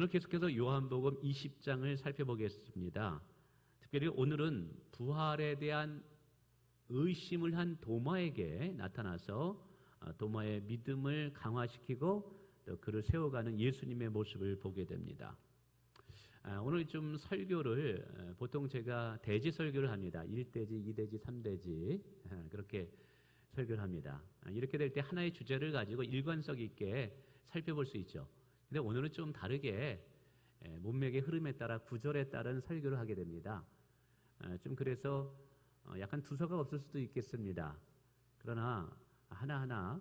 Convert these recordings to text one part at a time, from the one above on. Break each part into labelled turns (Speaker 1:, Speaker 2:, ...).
Speaker 1: 오늘 계속해서 요한복음 20장을 살펴보겠습니다. 특별히 오늘은 부활에 대한 의심을 한 도마에게 나타나서 도마의 믿음을 강화시키고 또 그를 세워가는 예수님의 모습을 보게 됩니다. 오늘 좀 설교를 보통 제가 대지 설교를 합니다. 1대지, 2대지, 3대지 그렇게 설교를 합니다. 이렇게 될 때 하나의 주제를 가지고 일관성 있게 살펴볼 수 있죠. 근데 오늘은 좀 다르게 문맥의 흐름에 따라 구절에 따른 설교를 하게 됩니다. 좀 그래서 약간 두서가 없을 수도 있겠습니다. 그러나 하나하나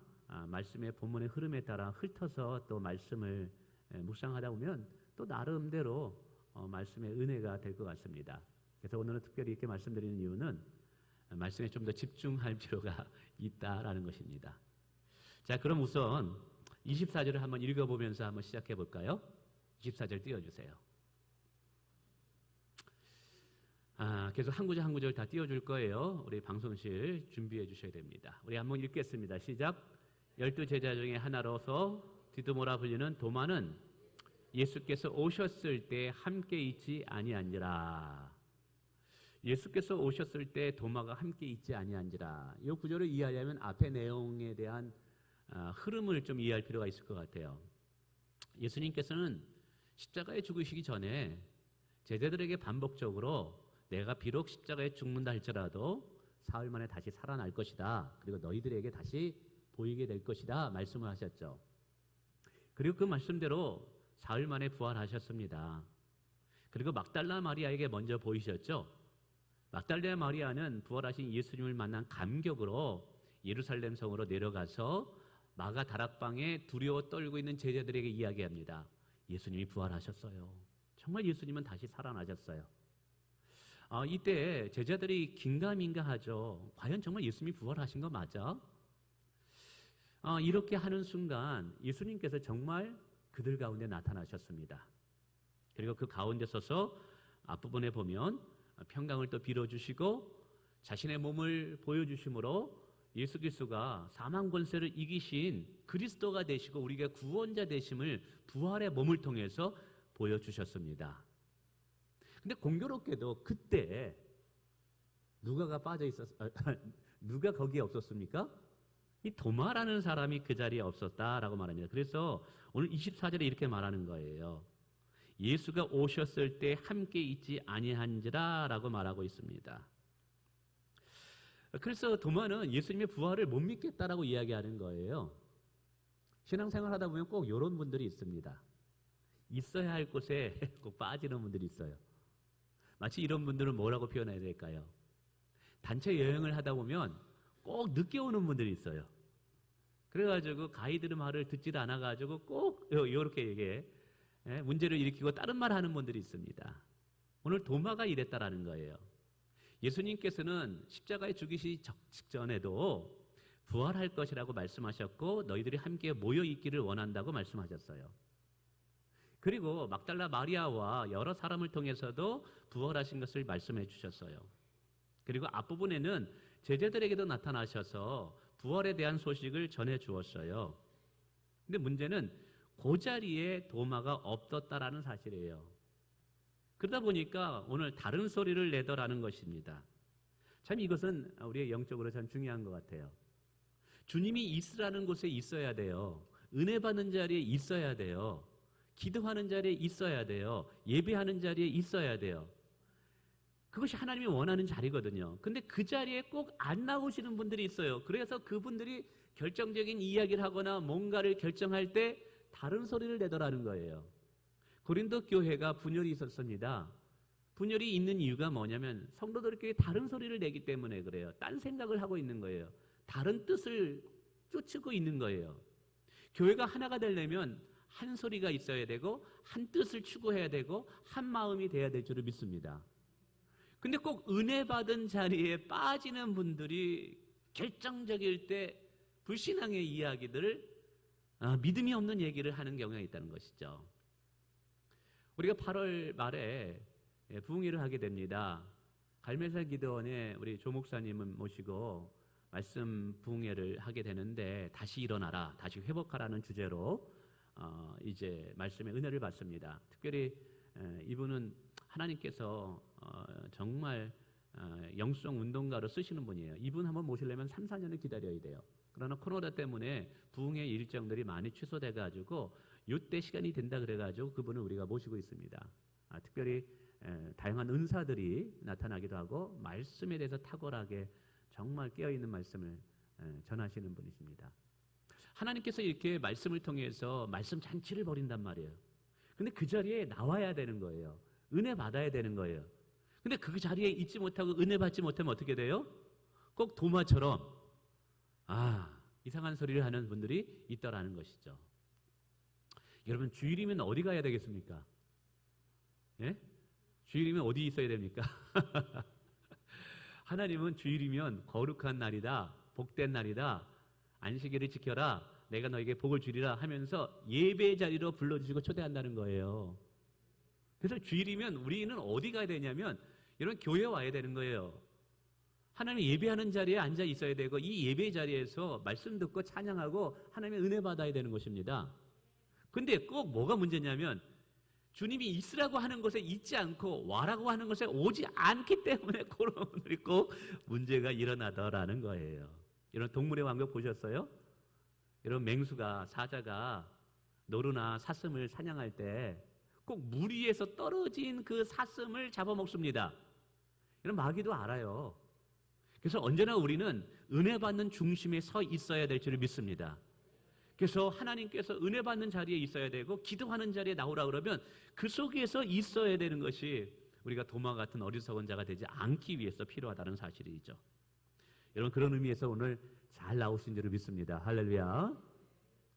Speaker 1: 말씀의 본문의 흐름에 따라 훑어서 또 말씀을 묵상하다 보면 또 나름대로 말씀의 은혜가 될 것 같습니다. 그래서 오늘은 특별히 이렇게 말씀드리는 이유는 말씀에 좀 더 집중할 필요가 있다라는 것입니다. 자, 그럼 우선 24절을 한번 읽어보면서 한번 시작해 볼까요? 24절 띄워주세요. 계속 한 구절 한 구절 다 띄워줄 거예요. 우리 방송실 준비해 주셔야 됩니다. 우리 한번 읽겠습니다. 시작. 12제자 중에 하나로서 디두모라 불리는 도마는 예수께서 오셨을 때 함께 있지 아니한지라. 예수께서 오셨을 때 도마가 함께 있지 아니한지라. 이 구절을 이해하려면 앞의 내용에 대한 흐름을 좀 이해할 필요가 있을 것 같아요. 예수님께서는 십자가에 죽으시기 전에 제자들에게 반복적으로 내가 비록 십자가에 죽는다 할지라도 사흘 만에 다시 살아날 것이다. 그리고 너희들에게 다시 보이게 될 것이다. 말씀을 하셨죠. 그리고 그 말씀대로 사흘 만에 부활하셨습니다. 그리고 막달라 마리아에게 먼저 보이셨죠. 막달라 마리아는 부활하신 예수님을 만난 감격으로 예루살렘 성으로 내려가서 마가 다락방에 두려워 떨고 있는 제자들에게 이야기합니다. 예수님이 부활하셨어요. 정말 예수님은 다시 살아나셨어요. 이때 제자들이 긴가민가하죠. 과연 정말 예수님이 부활하신 거 맞아? 이렇게 하는 순간 예수님께서 정말 그들 가운데 나타나셨습니다. 그리고 그 가운데 서서 앞부분에 보면 평강을 또 빌어주시고 자신의 몸을 보여주심으로 예수 그리스도가 사망 권세를 이기신 그리스도가 되시고 우리가 구원자 되심을 부활의 몸을 통해서 보여주셨습니다. 근데 공교롭게도 그때 누가 거기에 없었습니까? 이 도마라는 사람이 그 자리에 없었다라고 말합니다. 그래서 오늘 24절에 이렇게 말하는 거예요. 예수가 오셨을 때 함께 있지 아니한지라라고 말하고 있습니다. 그래서 도마는 예수님의 부활을 못 믿겠다라고 이야기하는 거예요. 신앙생활 하다 보면 꼭 이런 분들이 있습니다. 있어야 할 곳에 꼭 빠지는 분들이 있어요. 마치 이런 분들은 뭐라고 표현해야 될까요? 단체 여행을 하다 보면 꼭 늦게 오는 분들이 있어요. 그래가지고 가이드의 말을 듣지도 않아가지고 꼭 이렇게 얘기해 문제를 일으키고 다른 말 하는 분들이 있습니다. 오늘 도마가 이랬다라는 거예요. 예수님께서는 십자가에 죽이시기 직전에도 부활할 것이라고 말씀하셨고 너희들이 함께 모여 있기를 원한다고 말씀하셨어요. 그리고 막달라 마리아와 여러 사람을 통해서도 부활하신 것을 말씀해 주셨어요. 그리고 앞부분에는 제자들에게도 나타나셔서 부활에 대한 소식을 전해 주었어요. 근데 문제는 그 자리에 도마가 없었다라는 사실이에요. 그러다 보니까 오늘 다른 소리를 내더라는 것입니다. 참 이것은 우리의 영적으로 참 중요한 것 같아요. 주님이 있으라는 곳에 있어야 돼요. 은혜 받는 자리에 있어야 돼요. 기도하는 자리에 있어야 돼요. 예배하는 자리에 있어야 돼요. 그것이 하나님이 원하는 자리거든요. 근데 그 자리에 꼭 안 나오시는 분들이 있어요. 그래서 그분들이 결정적인 이야기를 하거나 뭔가를 결정할 때 다른 소리를 내더라는 거예요. 고린도 교회가 분열이 있었습니다. 분열이 있는 이유가 뭐냐면 성도들끼리 다른 소리를 내기 때문에 그래요. 딴 생각을 하고 있는 거예요. 다른 뜻을 쫓고 있는 거예요. 교회가 하나가 되려면 한 소리가 있어야 되고 한 뜻을 추구해야 되고 한 마음이 돼야 될 줄을 믿습니다. 근데 꼭 은혜 받은 자리에 빠지는 분들이 결정적일 때 불신앙의 이야기들을 믿음이 없는 얘기를 하는 경우가 있다는 것이죠. 우리가 8월 말에 부흥회를 하게 됩니다. 갈매사 기도원에 우리 조 목사님을 모시고 말씀 부흥회를 하게 되는데 다시 일어나라, 다시 회복하라는 주제로 이제 말씀의 은혜를 받습니다. 특별히 이분은 하나님께서 정말 영성 운동가로 쓰시는 분이에요. 이분 한번 모시려면 3, 4년을 기다려야 돼요. 그러나 코로나 때문에 부흥의 일정들이 많이 취소돼가지고 이때 시간이 된다 그래가지고 그분을 우리가 모시고 있습니다. 특별히 다양한 은사들이 나타나기도 하고 말씀에 대해서 탁월하게 정말 깨어있는 말씀을 전하시는 분이십니다. 하나님께서 이렇게 말씀을 통해서 말씀 잔치를 벌인단 말이에요. 근데 그 자리에 나와야 되는 거예요. 은혜 받아야 되는 거예요. 근데 그 자리에 있지 못하고 은혜 받지 못하면 어떻게 돼요? 꼭 도마처럼 이상한 소리를 하는 분들이 있더라는 것이죠. 여러분, 주일이면 어디 가야 되겠습니까? 예? 주일이면 어디 있어야 됩니까? 하나님은 주일이면 거룩한 날이다, 복된 날이다, 안식일을 지켜라, 내가 너에게 복을 주리라 하면서 예배 자리로 불러주시고 초대한다는 거예요. 그래서 주일이면 우리는 어디 가야 되냐면 이런 교회에 와야 되는 거예요. 하나님 예배하는 자리에 앉아 있어야 되고 이 예배 자리에서 말씀 듣고 찬양하고 하나님의 은혜 받아야 되는 것입니다. 근데 꼭 뭐가 문제냐면 주님이 있으라고 하는 것에 있지 않고 와라고 하는 것에 오지 않기 때문에 그런 분들이 꼭 문제가 일어나더라는 거예요. 이런 동물의 왕국 보셨어요? 이런 맹수가, 사자가 노루나 사슴을 사냥할 때 꼭 물 위에서 떨어진 그 사슴을 잡아먹습니다. 이런 마귀도 알아요. 그래서 언제나 우리는 은혜 받는 중심에 서 있어야 될 줄을 믿습니다. 그래서 하나님께서 은혜 받는 자리에 있어야 되고 기도하는 자리에 나오라 그러면 그 속에서 있어야 되는 것이 우리가 도마 같은 어리석은 자가 되지 않기 위해서 필요하다는 사실이죠. 여러분, 그런 의미에서 오늘 잘 나오신 줄을 믿습니다. 할렐루야.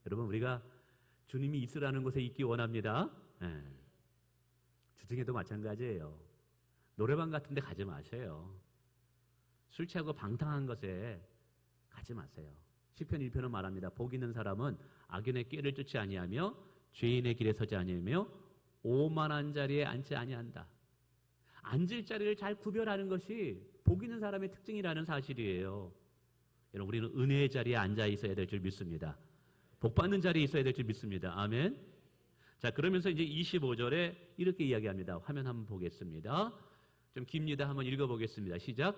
Speaker 1: 여러분, 우리가 주님이 있으라는 곳에 있기 원합니다. 주중에도 마찬가지예요. 노래방 같은 데 가지 마세요. 술 취하고 방탕한 것에 가지 마세요. 시편 1편은 말합니다. 복 있는 사람은 악인의 꾀를 쫓지 아니하며 죄인의 길에 서지 아니하며 오만한 자리에 앉지 아니한다. 앉을 자리를 잘 구별하는 것이 복 있는 사람의 특징이라는 사실이에요. 여러분, 우리는 은혜의 자리에 앉아 있어야 될 줄 믿습니다. 복 받는 자리에 있어야 될 줄 믿습니다. 아멘. 자, 그러면서 이제 25절에 이렇게 이야기합니다. 화면 한번 보겠습니다. 좀 깁니다. 한번 읽어보겠습니다. 시작.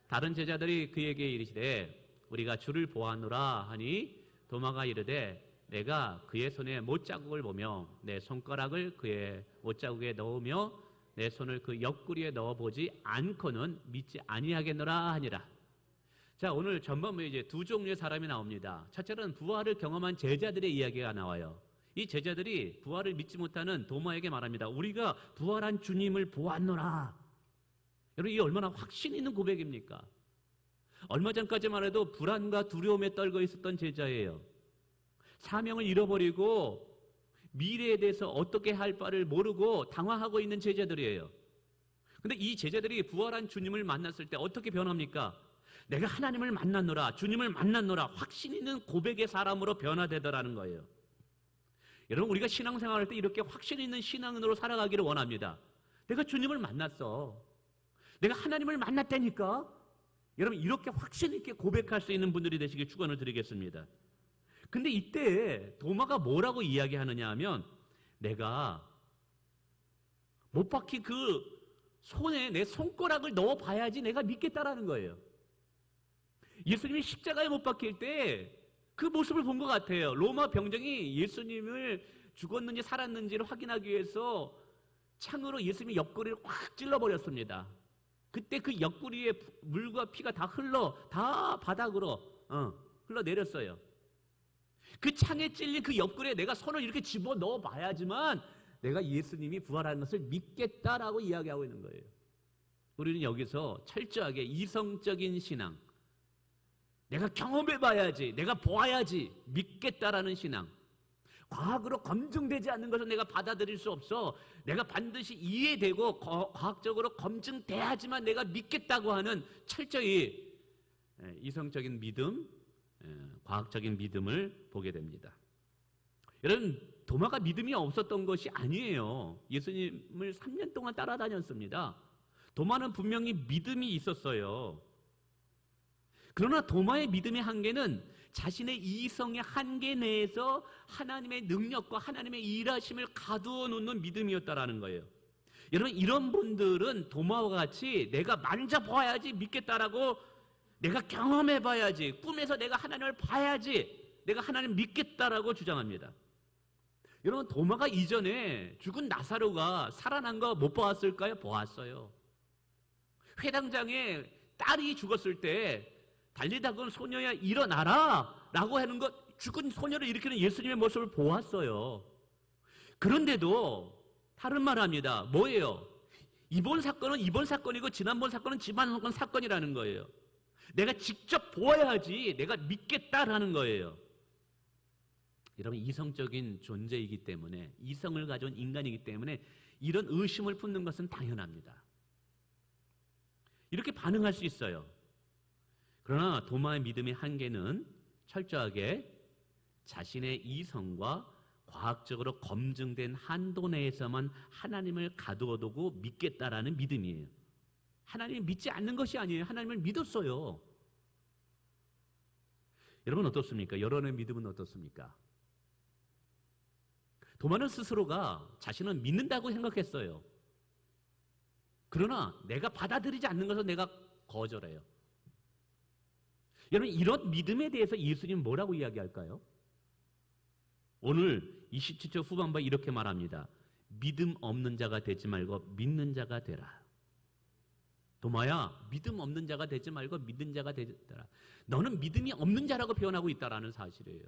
Speaker 1: 다른 제자들이 그에게 이르시되 우리가 주를 보았노라 하니 도마가 이르되 내가 그의 손에 못자국을 보며 내 손가락을 그의 못자국에 넣으며 내 손을 그 옆구리에 넣어보지 않고는 믿지 아니하겠노라 하니라. 자, 오늘 전반부에 이제 두 종류의 사람이 나옵니다. 첫째는 부활을 경험한 제자들의 이야기가 나와요. 이 제자들이 부활을 믿지 못하는 도마에게 말합니다. 우리가 부활한 주님을 보았노라. 여러분, 이게 얼마나 확신 있는 고백입니까? 얼마 전까지만 해도 불안과 두려움에 떨고 있었던 제자예요. 사명을 잃어버리고 미래에 대해서 어떻게 할 바를 모르고 당황하고 있는 제자들이에요. 근데 이 제자들이 부활한 주님을 만났을 때 어떻게 변합니까? 내가 하나님을 만났노라, 주님을 만났노라, 확신 있는 고백의 사람으로 변화되더라는 거예요. 여러분, 우리가 신앙생활할 때 이렇게 확신 있는 신앙으로 살아가기를 원합니다. 내가 주님을 만났어. 내가 하나님을 만났다니까. 여러분, 이렇게 확신 있게 고백할 수 있는 분들이 되시길 축원을 드리겠습니다. 근데 이때 도마가 뭐라고 이야기하느냐 하면 내가 못 박힌 그 손에 내 손가락을 넣어봐야지 내가 믿겠다라는 거예요. 예수님이 십자가에 못 박힐 때 그 모습을 본 것 같아요. 로마 병정이 예수님을 죽었는지 살았는지를 확인하기 위해서 창으로 예수님의 옆구리를 확 찔러버렸습니다. 그때 그 옆구리에 물과 피가 다 바닥으로 흘러내렸어요. 그 창에 찔린 그 옆구리에 내가 손을 이렇게 집어넣어 봐야지만 내가 예수님이 부활하는 것을 믿겠다라고 이야기하고 있는 거예요. 우리는 여기서 철저하게 이성적인 신앙, 내가 경험해봐야지, 내가 보아야지 믿겠다라는 신앙, 과학으로 검증되지 않는 것은 내가 받아들일 수 없어, 내가 반드시 이해되고 과학적으로 검증돼야지만 내가 믿겠다고 하는 철저히 이성적인 믿음, 과학적인 믿음을 보게 됩니다. 여러분, 도마가 믿음이 없었던 것이 아니에요. 예수님을 3년 동안 따라다녔습니다. 도마는 분명히 믿음이 있었어요. 그러나 도마의 믿음의 한계는 자신의 이성의 한계 내에서 하나님의 능력과 하나님의 일하심을 가두어 놓는 믿음이었다라는 거예요. 여러분, 이런 분들은 도마와 같이 내가 만져봐야지 믿겠다라고, 내가 경험해봐야지, 꿈에서 내가 하나님을 봐야지 내가 하나님 믿겠다라고 주장합니다. 여러분, 도마가 이전에 죽은 나사로가 살아난 거 못 보았을까요? 보았어요. 회당장에 딸이 죽었을 때 달리다 건 소녀야 일어나라 라고 하는 것, 죽은 소녀를 일으키는 예수님의 모습을 보았어요. 그런데도 다른 말 합니다. 뭐예요? 이번 사건은 이번 사건이고 지난번 사건은 지난번 사건이라는 거예요. 내가 직접 보아야지 내가 믿겠다라는 거예요. 여러분, 이성적인 존재이기 때문에, 이성을 가져온 인간이기 때문에 이런 의심을 품는 것은 당연합니다. 이렇게 반응할 수 있어요. 그러나 도마의 믿음의 한계는 철저하게 자신의 이성과 과학적으로 검증된 한도 내에서만 하나님을 가두어 두고 믿겠다라는 믿음이에요. 하나님을 믿지 않는 것이 아니에요. 하나님을 믿었어요. 여러분, 어떻습니까? 여러분의 믿음은 어떻습니까? 도마는 스스로가 자신은 믿는다고 생각했어요. 그러나 내가 받아들이지 않는 것을 내가 거절해요. 여러분, 이런 믿음에 대해서 예수님은 뭐라고 이야기할까요? 오늘 27절 후반부에 이렇게 말합니다. 믿음 없는 자가 되지 말고 믿는 자가 되라. 도마야, 믿음 없는 자가 되지 말고 믿는 자가 되라. 너는 믿음이 없는 자라고 표현하고 있다라는 사실이에요.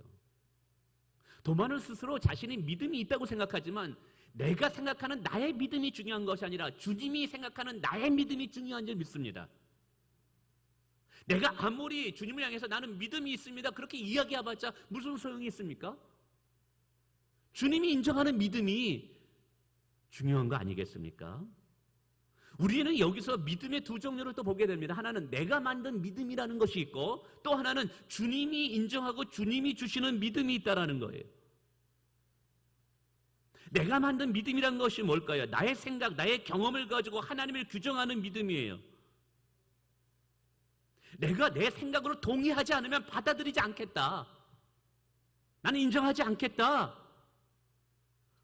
Speaker 1: 도마는 스스로 자신이 믿음이 있다고 생각하지만 내가 생각하는 나의 믿음이 중요한 것이 아니라 주님이 생각하는 나의 믿음이 중요한 줄 믿습니다. 내가 아무리 주님을 향해서 나는 믿음이 있습니다 그렇게 이야기해봤자 무슨 소용이 있습니까? 주님이 인정하는 믿음이 중요한 거 아니겠습니까? 우리는 여기서 믿음의 두 종류를 또 보게 됩니다. 하나는 내가 만든 믿음이라는 것이 있고, 또 하나는 주님이 인정하고 주님이 주시는 믿음이 있다라는 거예요. 내가 만든 믿음이란 것이 뭘까요? 나의 생각, 나의 경험을 가지고 하나님을 규정하는 믿음이에요. 내가 내 생각으로 동의하지 않으면 받아들이지 않겠다. 나는 인정하지 않겠다.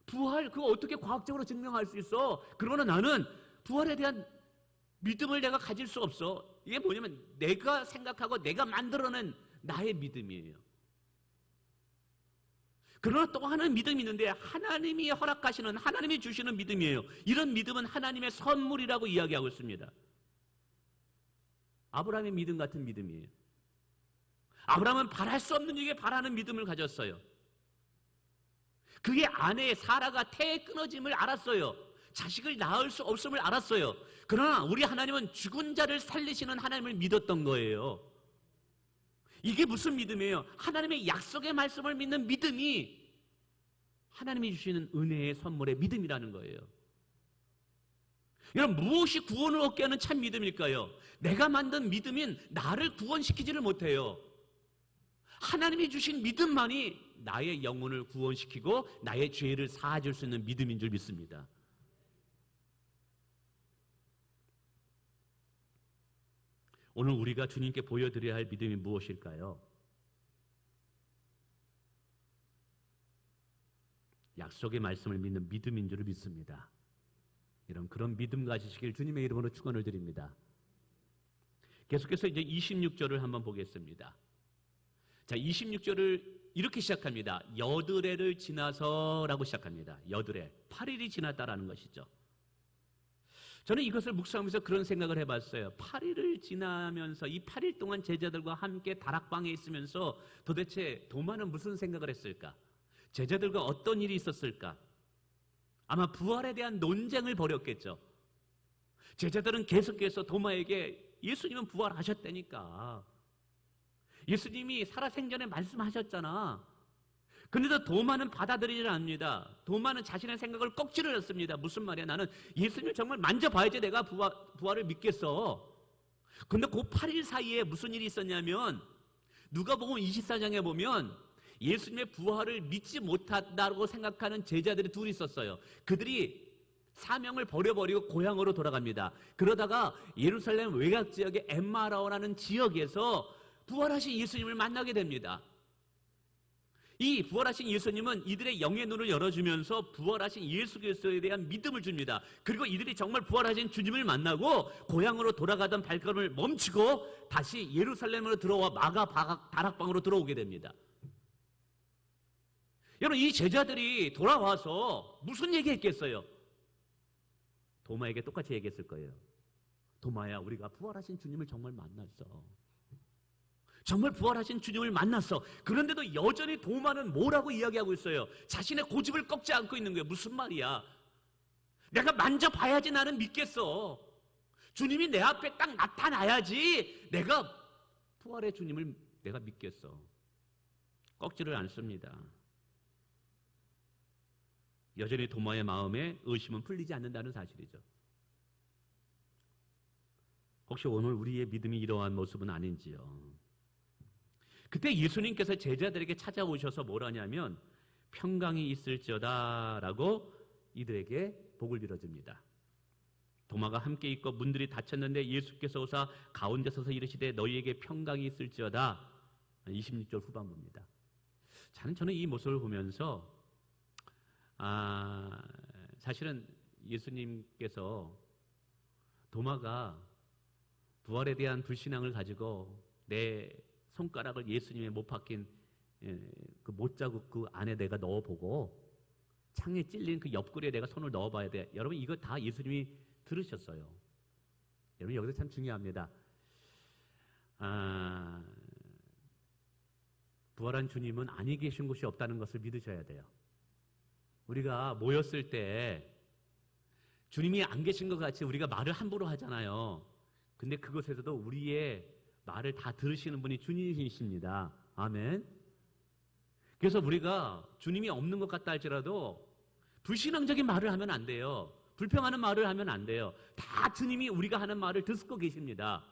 Speaker 1: 부활, 그거 어떻게 과학적으로 증명할 수 있어? 그러나 나는 부활에 대한 믿음을 내가 가질 수 없어. 이게 뭐냐면 내가 생각하고 내가 만들어낸 나의 믿음이에요. 그러나 또 하나는 믿음이 있는데 하나님이 허락하시는, 하나님이 주시는 믿음이에요. 이런 믿음은 하나님의 선물이라고 이야기하고 있습니다. 아브라함의 믿음 같은 믿음이에요. 아브라함은 바랄 수 없는 일에 바라는 믿음을 가졌어요. 그의 아내 사라가 태에 끊어짐을 알았어요. 자식을 낳을 수 없음을 알았어요. 그러나 우리 하나님은 죽은 자를 살리시는 하나님을 믿었던 거예요. 이게 무슨 믿음이에요? 하나님의 약속의 말씀을 믿는 믿음이 하나님이 주시는 은혜의 선물의 믿음이라는 거예요. 여러분, 무엇이 구원을 얻게 하는 참 믿음일까요? 내가 만든 믿음인 나를 구원시키지를 못해요. 하나님이 주신 믿음만이 나의 영혼을 구원시키고 나의 죄를 사해줄 수 있는 믿음인 줄 믿습니다. 오늘 우리가 주님께 보여드려야 할 믿음이 무엇일까요? 약속의 말씀을 믿는 믿음인 줄 믿습니다. 이런 그런 믿음 가지시길 주님의 이름으로 축원을 드립니다. 계속해서 이제 26절을 한번 보겠습니다. 자, 26절을 이렇게 시작합니다. 여드레를 지나서라고 시작합니다. 여드레, 8일이 지났다라는 것이죠. 저는 이것을 묵상하면서 그런 생각을 해봤어요. 8일을 지나면서 이 8일 동안 제자들과 함께 다락방에 있으면서 도대체 도마는 무슨 생각을 했을까? 제자들과 어떤 일이 있었을까? 아마 부활에 대한 논쟁을 벌였겠죠. 제자들은 계속해서 도마에게 예수님은 부활하셨다니까. 예수님이 살아생전에 말씀하셨잖아. 그런데도 도마는 받아들이지 않습니다. 도마는 자신의 생각을 꺾지를 않습니다. 무슨 말이야? 나는 예수님을 정말 만져봐야지 내가 부활을 믿겠어. 그런데 그 8일 사이에 무슨 일이 있었냐면 누가복음 24장에 보면 예수님의 부활을 믿지 못한다고 생각하는 제자들이 둘이 있었어요. 그들이 사명을 버려버리고 고향으로 돌아갑니다. 그러다가 예루살렘 외곽 지역의 엠마라오라는 지역에서 부활하신 예수님을 만나게 됩니다. 이 부활하신 예수님은 이들의 영의 눈을 열어주면서 부활하신 예수 그리스도에 대한 믿음을 줍니다. 그리고 이들이 정말 부활하신 주님을 만나고 고향으로 돌아가던 발걸음을 멈추고 다시 예루살렘으로 들어와 마가 다락방으로 들어오게 됩니다. 여러분, 이 제자들이 돌아와서 무슨 얘기했겠어요? 도마에게 똑같이 얘기했을 거예요. 도마야, 우리가 부활하신 주님을 정말 만났어. 정말 부활하신 주님을 만났어. 그런데도 여전히 도마는 뭐라고 이야기하고 있어요? 자신의 고집을 꺾지 않고 있는 거예요. 무슨 말이야? 내가 만져봐야지 나는 믿겠어. 주님이 내 앞에 딱 나타나야지 내가 부활의 주님을 내가 믿겠어. 꺾지를 않습니다. 여전히 도마의 마음에 의심은 풀리지 않는다는 사실이죠. 혹시 오늘 우리의 믿음이 이러한 모습은 아닌지요? 그때 예수님께서 제자들에게 찾아오셔서 뭐라냐면 평강이 있을지어다 라고 이들에게 복을 빌어줍니다. 도마가 함께 있고 문들이 닫혔는데 예수께서 오사 가운데 서서 이르시되 너희에게 평강이 있을지어다. 26절 후반부입니다. 저는 이 모습을 보면서 사실은 예수님께서 도마가 부활에 대한 불신앙을 가지고 내 손가락을 예수님의 못 박힌 그 못자국 그 안에 내가 넣어보고 창에 찔린 그 옆구리에 내가 손을 넣어봐야 돼. 여러분, 이거 다 예수님이 들으셨어요. 여러분, 여기서 참 중요합니다. 부활한 주님은 아니 계신 곳이 없다는 것을 믿으셔야 돼요. 우리가 모였을 때 주님이 안 계신 것 같이 우리가 말을 함부로 하잖아요. 근데 그곳에서도 우리의 말을 다 들으시는 분이 주님이십니다. 아멘. 그래서 우리가 주님이 없는 것 같다 할지라도 불신앙적인 말을 하면 안 돼요. 불평하는 말을 하면 안 돼요. 다 주님이 우리가 하는 말을 듣고 계십니다.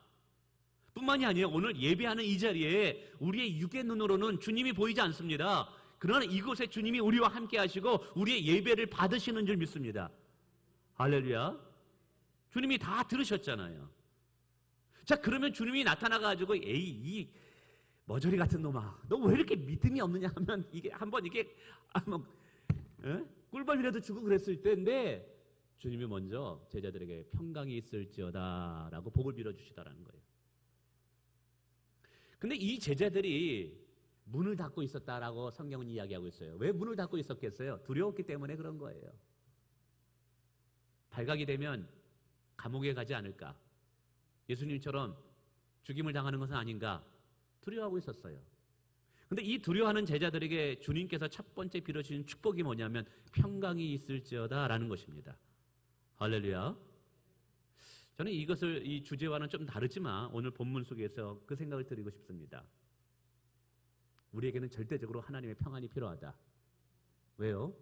Speaker 1: 뿐만이 아니에요. 오늘 예배하는 이 자리에 우리의 육의 눈으로는 주님이 보이지 않습니다. 그러나 이곳에 주님이 우리와 함께 하시고 우리의 예배를 받으시는 줄 믿습니다. 할렐루야. 주님이 다 들으셨잖아요. 자, 그러면 주님이 나타나가지고 에이 이 머저리 같은 놈아 너 왜 이렇게 믿음이 없느냐 하면 이게 한번 이게 꿀벌이라도 주고 그랬을 때인데 주님이 먼저 제자들에게 평강이 있을지어다 라고 복을 빌어주시다라는 거예요. 근데 이 제자들이 문을 닫고 있었다라고 성경은 이야기하고 있어요. 왜 문을 닫고 있었겠어요? 두려웠기 때문에 그런 거예요. 발각이 되면 감옥에 가지 않을까? 예수님처럼 죽임을 당하는 것은 아닌가? 두려워하고 있었어요. 근데 이 두려워하는 제자들에게 주님께서 첫 번째 빌어주신 축복이 뭐냐면 평강이 있을지어다 라는 것입니다. 할렐루야. 저는 이것을 이 주제와는 좀 다르지만 오늘 본문 속에서 그 생각을 드리고 싶습니다. 우리에게는 절대적으로 하나님의 평안이 필요하다. 왜요?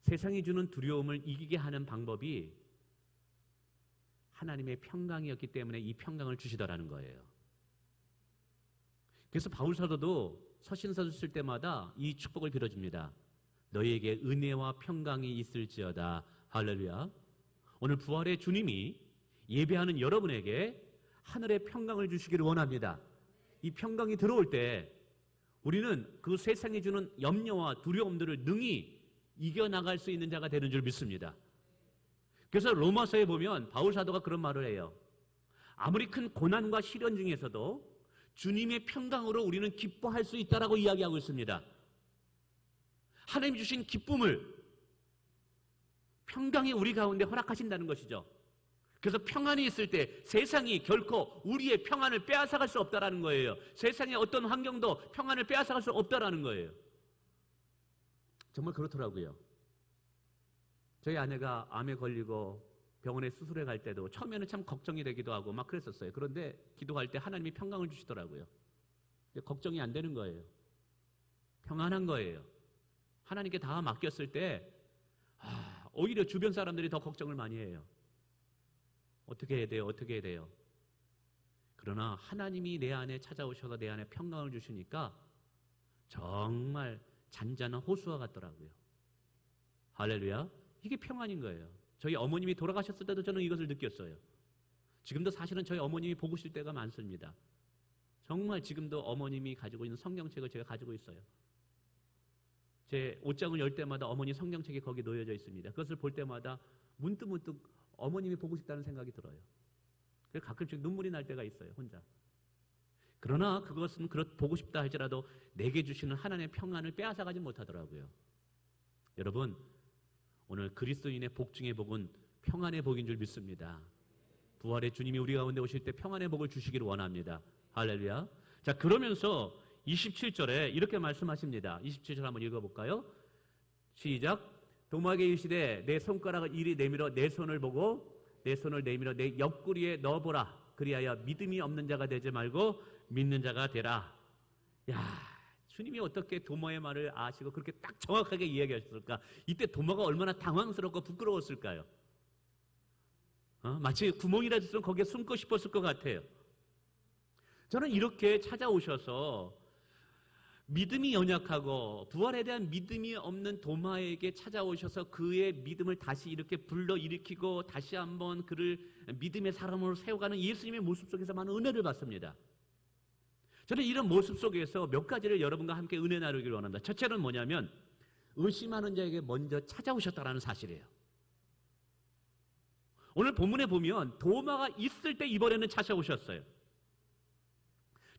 Speaker 1: 세상이 주는 두려움을 이기게 하는 방법이 하나님의 평강이었기 때문에 이 평강을 주시더라는 거예요. 그래서 바울 사도도 서신서를 쓸 때마다 이 축복을 빌어줍니다. 너희에게 은혜와 평강이 있을지어다. 할렐루야. 오늘 부활의 주님이 예배하는 여러분에게 하늘의 평강을 주시기를 원합니다. 이 평강이 들어올 때 우리는 그 세상이 주는 염려와 두려움들을 능히 이겨나갈 수 있는 자가 되는 줄 믿습니다. 그래서 로마서에 보면 바울 사도가 그런 말을 해요. 아무리 큰 고난과 시련 중에서도 주님의 평강으로 우리는 기뻐할 수 있다라고 이야기하고 있습니다. 하나님 주신 기쁨을 평강이 우리 가운데 허락하신다는 것이죠. 그래서 평안이 있을 때 세상이 결코 우리의 평안을 빼앗아갈 수 없다라는 거예요. 세상의 어떤 환경도 평안을 빼앗아갈 수 없다라는 거예요. 정말 그렇더라고요. 저희 아내가 암에 걸리고 병원에 수술해 갈 때도 처음에는 참 걱정이 되기도 하고 막 그랬었어요. 그런데 기도할 때 하나님이 평강을 주시더라고요. 걱정이 안 되는 거예요. 평안한 거예요. 하나님께 다 맡겼을 때 오히려 주변 사람들이 더 걱정을 많이 해요. 어떻게 해야 돼요? 어떻게 해야 돼요? 그러나 하나님이 내 안에 찾아오셔서 내 안에 평강을 주시니까 정말 잔잔한 호수와 같더라고요. 할렐루야. 이게 평안인 거예요. 저희 어머님이 돌아가셨을 때도 저는 이것을 느꼈어요. 지금도 사실은 저희 어머님이 보고 싶을 때가 많습니다. 정말 지금도 어머님이 가지고 있는 성경책을 제가 가지고 있어요. 제 옷장을 열 때마다 어머니 성경책이 거기 놓여져 있습니다. 그것을 볼 때마다 문득문득 어머님이 보고 싶다는 생각이 들어요. 그래서 가끔씩 눈물이 날 때가 있어요, 혼자. 그러나 그것은 보고 싶다 할지라도 내게 주시는 하나님의 평안을 빼앗아가지 못하더라고요. 여러분, 오늘 그리스도인의 복 중의 복은 평안의 복인 줄 믿습니다. 부활의 주님이 우리 가운데 오실 때 평안의 복을 주시기를 원합니다. 할렐루야. 자, 그러면서 27절에 이렇게 말씀하십니다. 27절 한번 읽어볼까요? 시작. 도마에게 이르시되 내 손가락을 이리 내밀어 내 손을 보고 내 손을 내밀어 내 옆구리에 넣어보라. 그리하여 믿음이 없는 자가 되지 말고 믿는 자가 되라. 야, 주님이 어떻게 도마의 말을 아시고 그렇게 딱 정확하게 이야기하셨을까? 이때 도마가 얼마나 당황스럽고 부끄러웠을까요? 마치 구멍이라도 있으면 거기에 숨고 싶었을 것 같아요. 저는 이렇게 찾아오셔서 믿음이 연약하고 부활에 대한 믿음이 없는 도마에게 찾아오셔서 그의 믿음을 다시 이렇게 불러일으키고 다시 한번 그를 믿음의 사람으로 세워가는 예수님의 모습 속에서 많은 은혜를 받습니다. 저는 이런 모습 속에서 몇 가지를 여러분과 함께 은혜 나누기를 원합니다. 첫째는 뭐냐면 의심하는 자에게 먼저 찾아오셨다는 사실이에요. 오늘 본문에 보면 도마가 있을 때 이번에는 찾아오셨어요.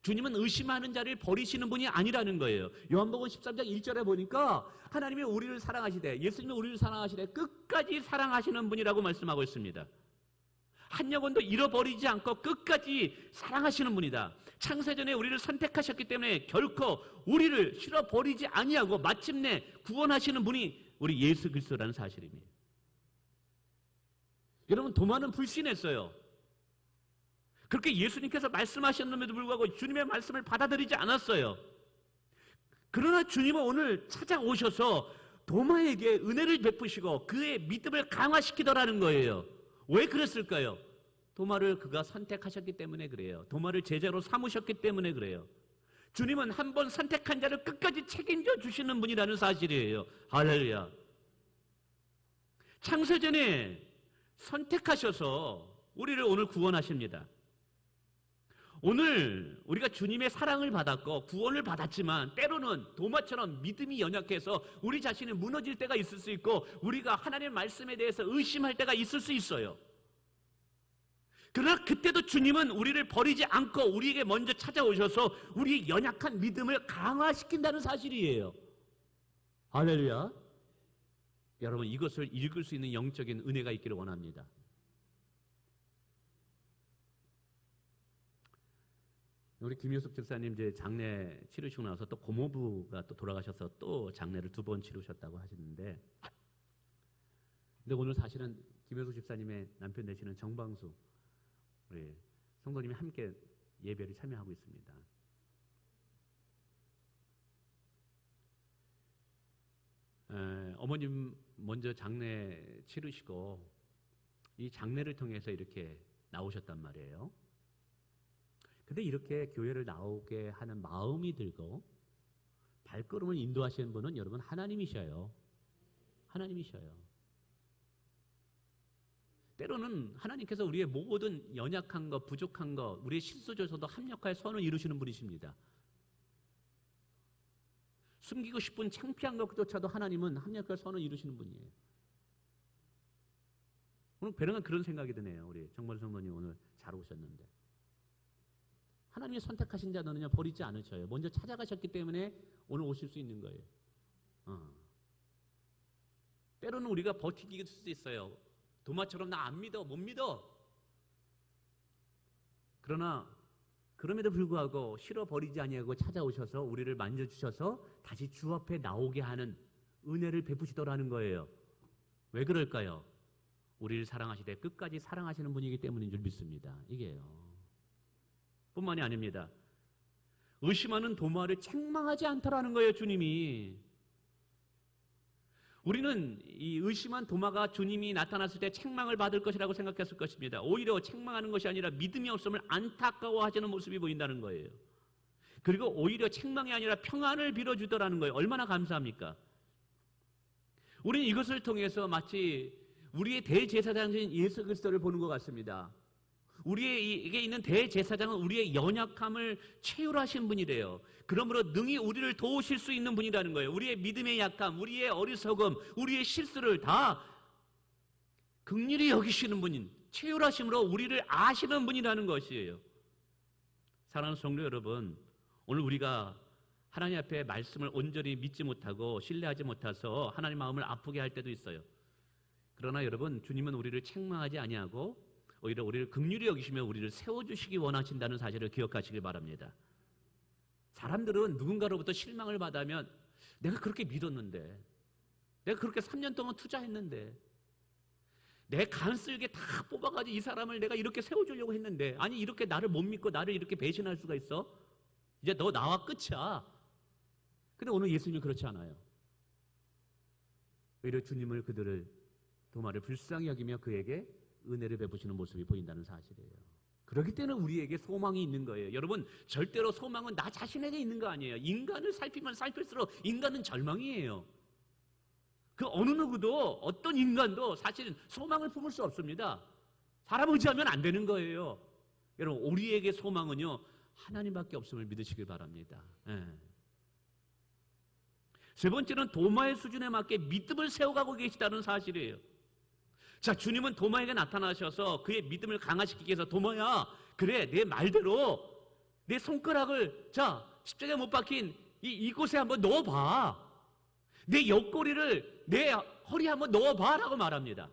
Speaker 1: 주님은 의심하는 자를 버리시는 분이 아니라는 거예요. 요한복음 13장 1절에 보니까 하나님이 우리를 사랑하시되, 예수님이 우리를 사랑하시되 끝까지 사랑하시는 분이라고 말씀하고 있습니다. 한 영혼도 잃어버리지 않고 끝까지 사랑하시는 분이다. 창세전에 우리를 선택하셨기 때문에 결코 우리를 싫어버리지 아니하고 마침내 구원하시는 분이 우리 예수 그리스도라는 사실입니다. 여러분, 도마는 불신했어요. 그렇게 예수님께서 말씀하셨는데도 불구하고 주님의 말씀을 받아들이지 않았어요. 그러나 주님은 오늘 찾아오셔서 도마에게 은혜를 베푸시고 그의 믿음을 강화시키더라는 거예요. 왜 그랬을까요? 도마를 그가 선택하셨기 때문에 그래요. 도마를 제자로 삼으셨기 때문에 그래요. 주님은 한 번 선택한 자를 끝까지 책임져 주시는 분이라는 사실이에요. 할렐루야. 창세전에 선택하셔서 우리를 오늘 구원하십니다. 오늘 우리가 주님의 사랑을 받았고 구원을 받았지만 때로는 도마처럼 믿음이 연약해서 우리 자신이 무너질 때가 있을 수 있고 우리가 하나님의 말씀에 대해서 의심할 때가 있을 수 있어요. 그러나 그때도 주님은 우리를 버리지 않고 우리에게 먼저 찾아오셔서 우리의 연약한 믿음을 강화시킨다는 사실이에요. 할렐루야. 여러분, 이것을 읽을 수 있는 영적인 은혜가 있기를 원합니다. 우리 김효숙 집사님 이제 장례 치르시고 나서 또 고모부가 또 돌아가셔서 또 장례를 2번 치르셨다고 하시는데, 근데 오늘 사실은 김효숙 집사님의 남편 되시는 정방수 우리 성도님이 함께 예배를 참여하고 있습니다. 어머님 먼저 장례 치르시고 이 장례를 통해서 이렇게 나오셨단 말이에요. 근데 이렇게 교회를 나오게 하는 마음이 들고 발걸음을 인도하시는 분은 여러분 하나님이셔요. 하나님이셔요. 때로는 하나님께서 우리의 모든 연약한 것, 부족한 것, 우리의 실수조차도 합력하여 선을 이루시는 분이십니다. 숨기고 싶은 창피한 것조차도 하나님은 합력하여 선을 이루시는 분이에요. 오늘 배령은 그런 생각이 드네요. 우리 정말 성도님 오늘 잘 오셨는데. 하나님이 선택하신 자는요 버리지 않으셔요. 먼저 찾아가셨기 때문에 오늘 오실 수 있는 거예요. 때로는 우리가 버티기 있을 수 있어요. 도마처럼 나 안 믿어, 못 믿어. 그러나 그럼에도 불구하고 싫어버리지 아니하고 찾아오셔서 우리를 만져주셔서 다시 주 앞에 나오게 하는 은혜를 베푸시더라는 거예요. 왜 그럴까요? 우리를 사랑하시되 끝까지 사랑하시는 분이기 때문인 줄 믿습니다. 이게요. 뿐만이 아닙니다. 의심하는 도마를 책망하지 않더라는 거예요, 주님이. 우리는 이 의심한 도마가 주님이 나타났을 때 책망을 받을 것이라고 생각했을 것입니다. 오히려 책망하는 것이 아니라 믿음이 없음을 안타까워하시는 모습이 보인다는 거예요. 그리고 오히려 책망이 아니라 평안을 빌어주더라는 거예요. 얼마나 감사합니까? 우리는 이것을 통해서 마치 우리의 대제사장인 예수 그리스도를 보는 것 같습니다. 우리에게 있는 대제사장은 우리의 연약함을 체휼하신 분이래요. 그러므로 능히 우리를 도우실 수 있는 분이라는 거예요. 우리의 믿음의 약함, 우리의 어리석음, 우리의 실수를 다 긍휼히 여기시는 분인, 체휼하심으로 우리를 아시는 분이라는 것이에요. 사랑하는 성도 여러분, 오늘 우리가 하나님 앞에 말씀을 온전히 믿지 못하고 신뢰하지 못해서 하나님 마음을 아프게 할 때도 있어요. 그러나 여러분, 주님은 우리를 책망하지 아니하고 오히려 우리를 긍휼히 여기시며 우리를 세워주시기 원하신다는 사실을 기억하시길 바랍니다. 사람들은 누군가로부터 실망을 받으면 내가 그렇게 믿었는데, 내가 그렇게 3년 동안 투자했는데, 내 간쓸게 다 뽑아가지고 이 사람을 내가 이렇게 세워주려고 했는데, 아니 이렇게 나를 못 믿고 나를 이렇게 배신할 수가 있어? 이제 너 나와 끝이야. 근데 오늘 예수님은 그렇지 않아요. 오히려 주님을, 그들을, 도마를 불쌍히 여기며 그에게 은혜를 베푸시는 모습이 보인다는 사실이에요. 그렇기 때문에 우리에게 소망이 있는 거예요. 여러분, 절대로 소망은 나 자신에게 있는 거 아니에요. 인간을 살피면 살필수록 인간은 절망이에요. 그 어느 누구도, 어떤 인간도 사실은 소망을 품을 수 없습니다. 사람 의지하면 안 되는 거예요. 여러분, 우리에게 소망은요, 하나님밖에 없음을 믿으시길 바랍니다. 세 번째는 도마의 수준에 맞게 믿음을 세워가고 계시다는 사실이에요. 자, 주님은 도마에게 나타나셔서 그의 믿음을 강화시키기 위해서, 도마야, 그래, 내 말대로 내 손가락을, 자, 십자가에 못 박힌 이곳에 한번 넣어봐. 내 옆구리를 내 허리에 한번 넣어봐 라고 말합니다.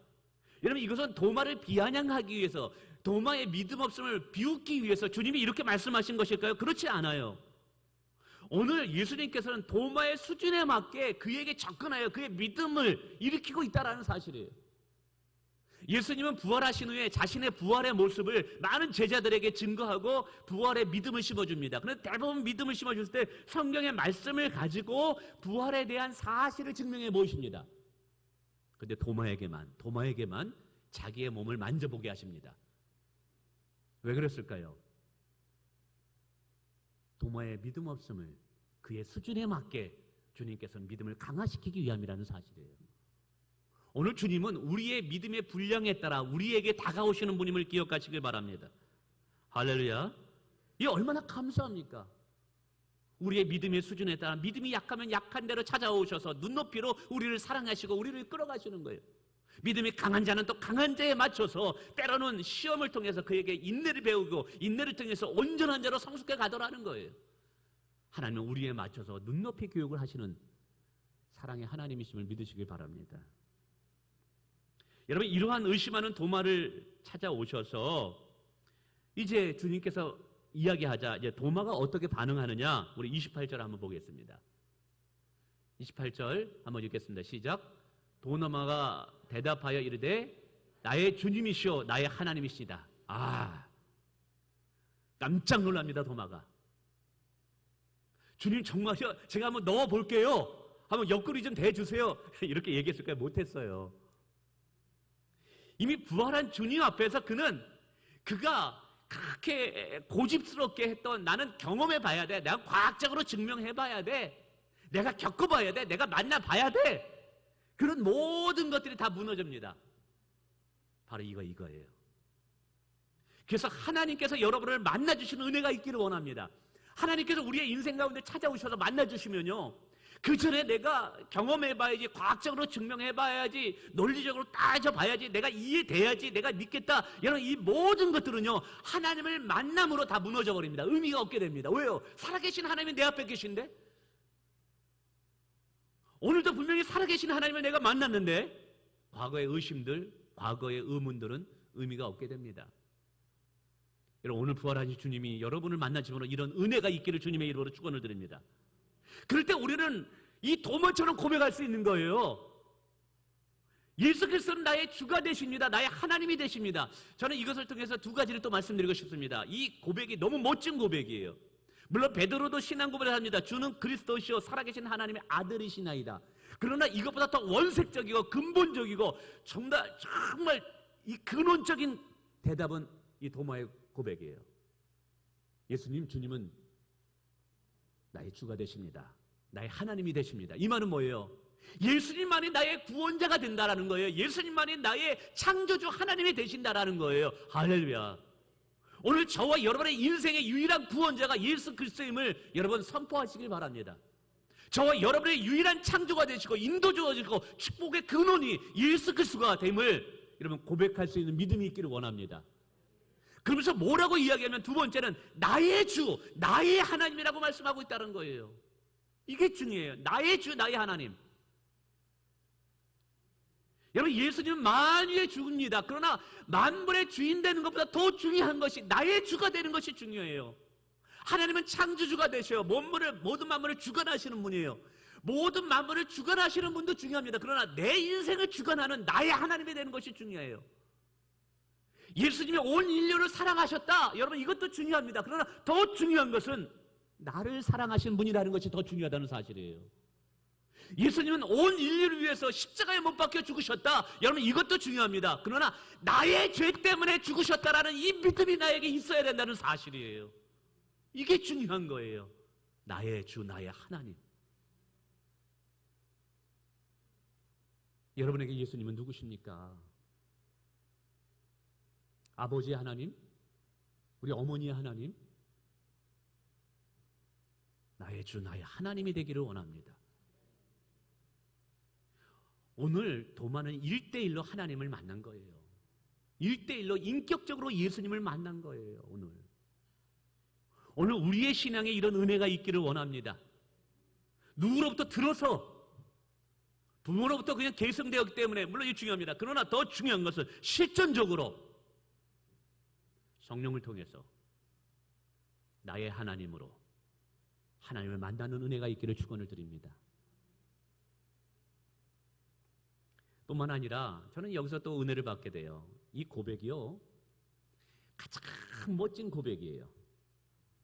Speaker 1: 여러분, 이것은 도마를 비아냥하기 위해서, 도마의 믿음 없음을 비웃기 위해서 주님이 이렇게 말씀하신 것일까요? 그렇지 않아요. 오늘 예수님께서는 도마의 수준에 맞게 그에게 접근하여 그의 믿음을 일으키고 있다는 사실이에요. 예수님은 부활하신 후에 자신의 부활의 모습을 많은 제자들에게 증거하고 부활의 믿음을 심어줍니다. 그런데 대부분 믿음을 심어줄 때 성경의 말씀을 가지고 부활에 대한 사실을 증명해 보십니다. 그런데 도마에게만 자기의 몸을 만져보게 하십니다. 왜 그랬을까요? 도마의 믿음 없음을 그의 수준에 맞게 주님께서는 믿음을 강화시키기 위함이라는 사실이에요. 오늘 주님은 우리의 믿음의 분량에 따라 우리에게 다가오시는 분임을 기억하시길 바랍니다. 할렐루야. 이게 얼마나 감사합니까? 우리의 믿음의 수준에 따라 믿음이 약하면 약한 대로 찾아오셔서 눈높이로 우리를 사랑하시고 우리를 끌어가시는 거예요. 믿음이 강한 자는 또 강한 자에 맞춰서 때로는 시험을 통해서 그에게 인내를 배우고 인내를 통해서 온전한 자로 성숙해 가더라는 거예요. 하나님은 우리에 맞춰서 눈높이 교육을 하시는 사랑의 하나님이심을 믿으시길 바랍니다. 여러분, 이러한 의심하는 도마를 찾아오셔서 이제 주님께서 이야기하자, 이제 도마가 어떻게 반응하느냐, 우리 28절 한번 보겠습니다. 28절 한번 읽겠습니다. 시작. 도마가 대답하여 이르되 나의 주님이시오 나의 하나님이시다. 깜짝 놀랍니다. 도마가. 주님 정말요? 제가 한번 넣어볼게요. 한번 옆구리 좀 대주세요. 이렇게 얘기했을까요? 못했어요. 이미 부활한 주님 앞에서 그가 그렇게 고집스럽게 했던, 나는 경험해 봐야 돼, 내가 과학적으로 증명해 봐야 돼, 내가 겪어봐야 돼, 내가 만나봐야 돼, 그런 모든 것들이 다 무너집니다. 바로 이거예요. 그래서 하나님께서 여러분을 만나주시는 은혜가 있기를 원합니다. 하나님께서 우리의 인생 가운데 찾아오셔서 만나주시면요, 그 전에 내가 경험해봐야지, 과학적으로 증명해봐야지, 논리적으로 따져봐야지, 내가 이해돼야지, 내가 믿겠다, 이런 이 모든 것들은요, 하나님을 만남으로 다 무너져버립니다. 의미가 없게 됩니다. 왜요? 살아계신 하나님이 내 앞에 계신데? 오늘도 분명히 살아계신 하나님을 내가 만났는데 과거의 의심들, 과거의 의문들은 의미가 없게 됩니다. 여러분, 오늘 부활하신 주님이 여러분을 만나심으로 이런 은혜가 있기를 주님의 이름으로 축원을 드립니다. 그럴 때 우리는 이 도마처럼 고백할 수 있는 거예요. 예수 그리스도는 나의 주가 되십니다. 나의 하나님이 되십니다. 저는 이것을 통해서 두 가지를 또 말씀드리고 싶습니다. 이 고백이 너무 멋진 고백이에요. 물론 베드로도 신앙 고백을 합니다. 주는 그리스도시요 살아계신 하나님의 아들이시나이다. 그러나 이것보다 더 원색적이고 근본적이고 정말 이 근원적인 대답은 이 도마의 고백이에요. 예수님, 주님은 나의 주가 되십니다. 나의 하나님이 되십니다. 이 말은 뭐예요? 예수님만이 나의 구원자가 된다라는 거예요. 예수님만이 나의 창조주 하나님이 되신다라는 거예요. 할렐루야. 오늘 저와 여러분의 인생의 유일한 구원자가 예수 그리스도임을 여러분 선포하시길 바랍니다. 저와 여러분의 유일한 창조가 되시고 인도주가 되시고 축복의 근원이 예수 그리스도가 됨을 여러분 고백할 수 있는 믿음이 있기를 원합니다. 그러면서 뭐라고 이야기하면 두 번째는 나의 주, 나의 하나님이라고 말씀하고 있다는 거예요. 이게 중요해요. 나의 주, 나의 하나님. 여러분 예수님은 만유의 주입니다. 그러나 만물의 주인 되는 것보다 더 중요한 것이 나의 주가 되는 것이 중요해요. 하나님은 창조주가 되셔요. 모든 만물을 주관하시는 분이에요. 모든 만물을 주관하시는 분도 중요합니다. 그러나 내 인생을 주관하는 나의 하나님이 되는 것이 중요해요. 예수님이 온 인류를 사랑하셨다. 여러분 이것도 중요합니다. 그러나 더 중요한 것은 나를 사랑하시는 분이라는 것이 더 중요하다는 사실이에요. 예수님은 온 인류를 위해서 십자가에 못 박혀 죽으셨다. 여러분 이것도 중요합니다. 그러나 나의 죄 때문에 죽으셨다라는 이 믿음이 나에게 있어야 된다는 사실이에요. 이게 중요한 거예요. 나의 주, 나의 하나님. 여러분에게 예수님은 누구십니까? 아버지의 하나님? 우리 어머니의 하나님? 나의 주, 나의 하나님이 되기를 원합니다. 오늘 도마는 1대1로 하나님을 만난 거예요. 1대1로 인격적으로 예수님을 만난 거예요. 오늘 우리의 신앙에 이런 은혜가 있기를 원합니다. 누구로부터 들어서 부모로부터 그냥 계승되었기 때문에 물론 이게 중요합니다. 그러나 더 중요한 것은 실전적으로 성령을 통해서 나의 하나님으로 하나님을 만나는 은혜가 있기를 축원을 드립니다. 뿐만 아니라 저는 여기서 또 은혜를 받게 돼요. 이 고백이요 가장 멋진 고백이에요.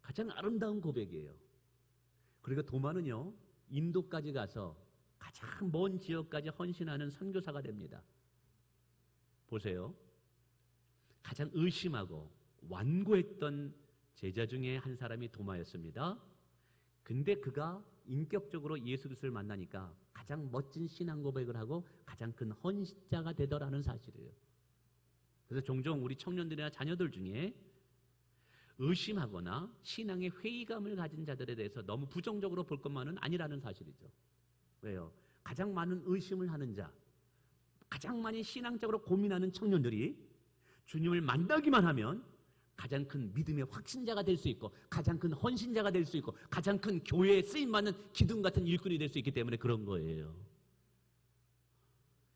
Speaker 1: 가장 아름다운 고백이에요. 그리고 도마는요 인도까지 가서 가장 먼 지역까지 헌신하는 선교사가 됩니다. 보세요. 가장 의심하고 완고했던 제자 중에 한 사람이 도마였습니다. 근데 그가 인격적으로 예수 그리스도를 만나니까 가장 멋진 신앙 고백을 하고 가장 큰 헌신자가 되더라는 사실이에요. 그래서 종종 우리 청년들이나 자녀들 중에 의심하거나 신앙의 회의감을 가진 자들에 대해서 너무 부정적으로 볼 것만은 아니라는 사실이죠. 왜요? 가장 많은 의심을 하는 자, 가장 많이 신앙적으로 고민하는 청년들이 주님을 만나기만 하면 가장 큰 믿음의 확신자가 될 수 있고 가장 큰 헌신자가 될 수 있고 가장 큰 교회에 쓰임받는 기둥 같은 일꾼이 될 수 있기 때문에 그런 거예요.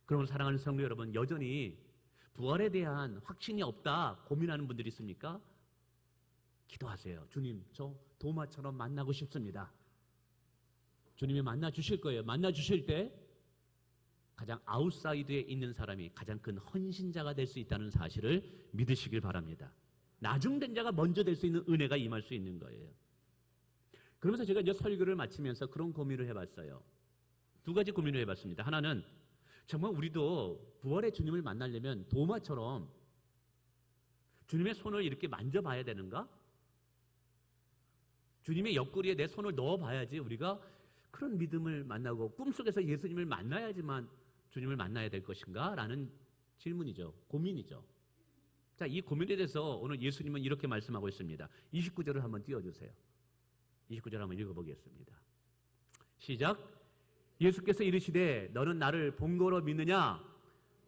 Speaker 1: 그러면 사랑하는 성도 여러분, 여전히 부활에 대한 확신이 없다 고민하는 분들이 있습니까? 기도하세요. 주님, 저 도마처럼 만나고 싶습니다. 주님이 만나 주실 거예요. 만나 주실 때 가장 아웃사이드에 있는 사람이 가장 큰 헌신자가 될 수 있다는 사실을 믿으시길 바랍니다. 나중된 자가 먼저 될 수 있는 은혜가 임할 수 있는 거예요. 그러면서 제가 이제 설교를 마치면서 그런 고민을 해봤어요. 두 가지 고민을 해봤습니다. 하나는 정말 우리도 부활의 주님을 만나려면 도마처럼 주님의 손을 이렇게 만져봐야 되는가? 주님의 옆구리에 내 손을 넣어봐야지 우리가 그런 믿음을 만나고 꿈속에서 예수님을 만나야지만 주님을 만나야 될 것인가? 라는 질문이죠. 고민이죠. 자, 이 고민에 대해서 오늘 예수님은 이렇게 말씀하고 있습니다. 29절을 한번 띄워주세요. 29절 한번 읽어보겠습니다. 시작. 예수께서 이르시되 너는 나를 본 거로 믿느냐?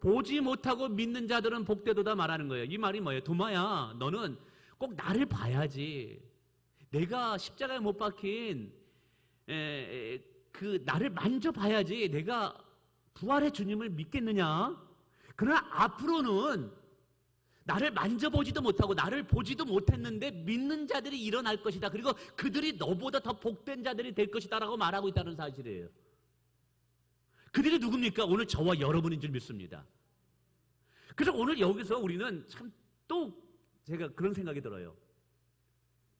Speaker 1: 보지 못하고 믿는 자들은 복되도다 말하는 거예요. 이 말이 뭐예요? 도마야, 너는 꼭 나를 봐야지. 내가 십자가에 못 박힌 그 나를 만져봐야지 내가 부활의 주님을 믿겠느냐? 그러나 앞으로는 나를 만져보지도 못하고 나를 보지도 못했는데 믿는 자들이 일어날 것이다. 그리고 그들이 너보다 더 복된 자들이 될 것이다 라고 말하고 있다는 사실이에요. 그들이 누굽니까? 오늘 저와 여러분인 줄 믿습니다. 그래서 오늘 여기서 우리는 참 또 제가 그런 생각이 들어요.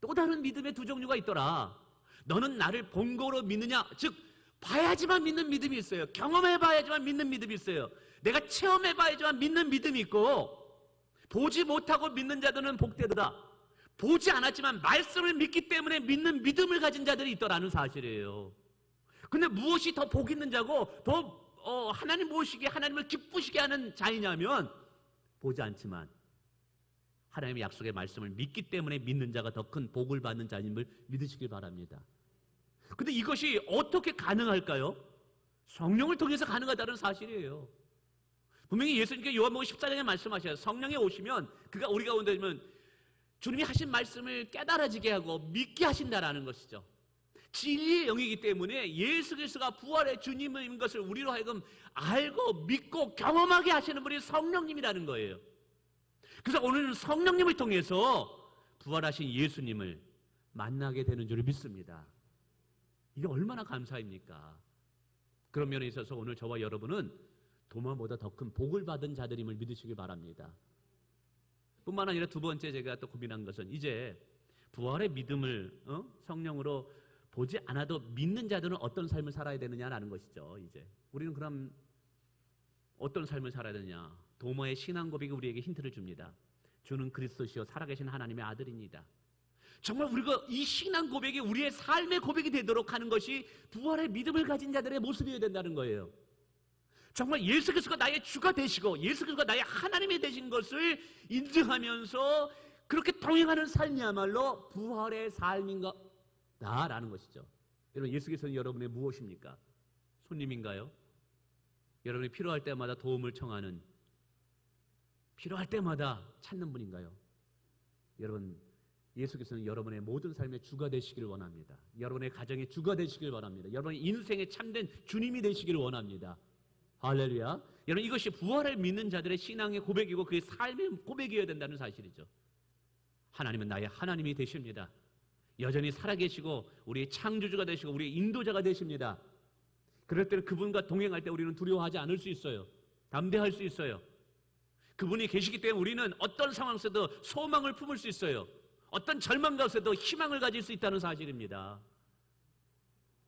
Speaker 1: 또 다른 믿음의 두 종류가 있더라. 너는 나를 본 거로 믿느냐? 즉 봐야지만 믿는 믿음이 있어요. 경험해봐야지만 믿는 믿음이 있어요. 내가 체험해봐야지만 믿는 믿음이 있고 보지 못하고 믿는 자들은 복되도다. 보지 않았지만 말씀을 믿기 때문에 믿는 믿음을 가진 자들이 있더라는 사실이에요. 근데 무엇이 더 복 있는 자고 더 하나님 모시게 하나님을 기쁘시게 하는 자이냐면 보지 않지만 하나님의 약속의 말씀을 믿기 때문에 믿는 자가 더 큰 복을 받는 자임을 믿으시길 바랍니다. 근데 이것이 어떻게 가능할까요? 성령을 통해서 가능하다는 사실이에요. 분명히 예수님께서 요한복음 14장에 말씀하셔요. 성령이 오시면 그가 우리 가운데 있으면 주님이 하신 말씀을 깨달아지게 하고 믿게 하신다라는 것이죠. 진리의 영이기 때문에 예수 그리스도가 부활의 주님인 것을 우리로 하여금 알고 믿고 경험하게 하시는 분이 성령님이라는 거예요. 그래서 오늘은 성령님을 통해서 부활하신 예수님을 만나게 되는 줄 믿습니다. 이게 얼마나 감사입니까? 그런 면에 있어서 오늘 저와 여러분은 도마보다 더 큰 복을 받은 자들임을 믿으시기 바랍니다. 뿐만 아니라 두 번째 제가 또 고민한 것은 이제 부활의 믿음을 성령으로 보지 않아도 믿는 자들은 어떤 삶을 살아야 되느냐라는 것이죠. 이제 우리는 그럼 어떤 삶을 살아야 되느냐? 도마의 신앙 고백이 우리에게 힌트를 줍니다. 주는 그리스도시요 살아계신 하나님의 아들입니다. 정말 우리가 이 신앙 고백이 우리의 삶의 고백이 되도록 하는 것이 부활의 믿음을 가진 자들의 모습이어야 된다는 거예요. 정말 예수 그리스도가 나의 주가 되시고 예수 그리스도가 나의 하나님이 되신 것을 인정하면서 그렇게 동행하는 삶이야말로 부활의 삶인가라는 것이죠. 여러분, 예수 그리스도는 여러분의 무엇입니까? 손님인가요? 여러분이 필요할 때마다 도움을 청하는, 필요할 때마다 찾는 분인가요? 여러분, 예수 그리스도는 여러분의 모든 삶의 주가 되시길 원합니다. 여러분의 가정의 주가 되시길 원합니다. 여러분의 인생의 참된 주님이 되시길 원합니다. 할렐루야. 여러분, 이것이 부활을 믿는 자들의 신앙의 고백이고 그의 삶의 고백이어야 된다는 사실이죠. 하나님은 나의 하나님이 되십니다. 여전히 살아계시고 우리의 창조주가 되시고 우리의 인도자가 되십니다. 그럴 때는 그분과 동행할 때 우리는 두려워하지 않을 수 있어요. 담대할 수 있어요. 그분이 계시기 때문에 우리는 어떤 상황 속에도 소망을 품을 수 있어요. 어떤 절망 가운데도 희망을 가질 수 있다는 사실입니다.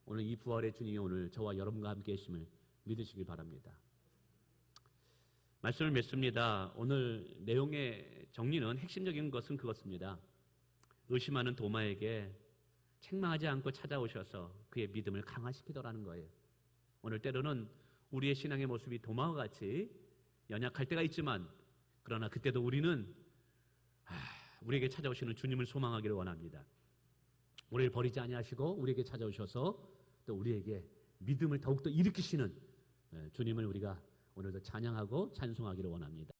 Speaker 1: 오늘 이 부활의 주님이 오늘 저와 여러분과 함께 계심을 믿으시길 바랍니다. 말씀을 맺습니다. 오늘 내용의 정리는 핵심적인 것은 그것입니다. 의심하는 도마에게 책망하지 않고 찾아오셔서 그의 믿음을 강화시키더라는 거예요. 오늘 때로는 우리의 신앙의 모습이 도마와 같이 연약할 때가 있지만 그러나 그때도 우리는 우리에게 찾아오시는 주님을 소망하기를 원합니다. 우리를 버리지 아니하시고 우리에게 찾아오셔서 또 우리에게 믿음을 더욱더 일으키시는 주님을 우리가 오늘도 찬양하고 찬송하기를 원합니다.